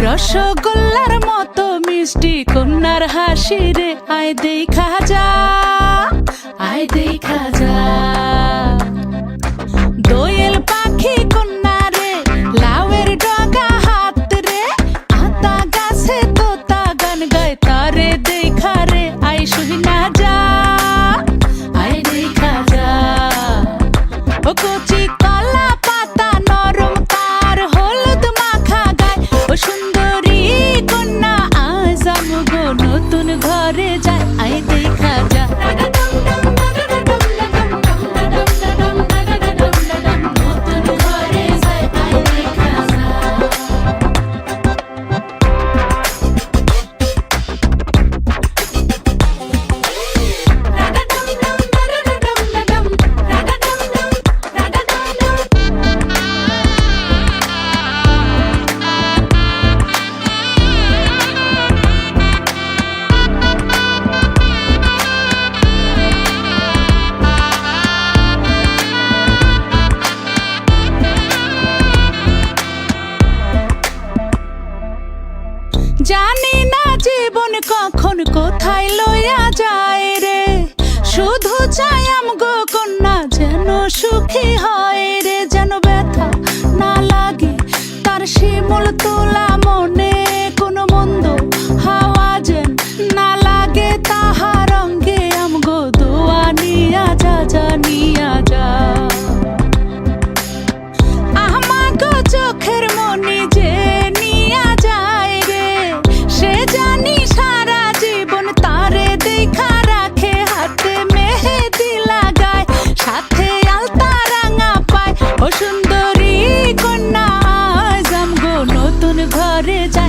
রসগোল্লার মতো মিষ্টি কন্যার হাসি রে, আয় দেখা যা, আয় দেখা যা। দোয়েল পাখি কন্যা রে, লাউয়ের ডগা হাত রে, আতা গাছে তোতা গান গায় তারে দেখা রে, আয় শুনা যা, আয় দেখা যা। ও কচি কলা পাতা নরম তার হলুদ মাখা গায়, ও সুন্দরী কন্যা আজ আমগো নতুন ঘরে যায়, আয় দেখা যা। জানি না জীবন কখন কোথায় লইয়া যায় রে, শুধু চাই আমগো কন্যা যেন সুখী হয় রে, যেন ব্যথা না লাগে তার শিমুল তোলা মনে, কোনো মন্দ হাওয়া যেন না লাগে তাহার অঙ্গে, আমগো দোয়া নিয়া যা, যা নিয়া যা। আমাগো চোখের মনি যে নিয়া যায় রে, সে জানি সারা জীবন তারে দেখা রাখে, হাতে মেহেদি লাগায় সাথে আলতা রাঙা পায়, ও সুন্দরী কন্যা আজ আমগো নতুন ঘরে যায়।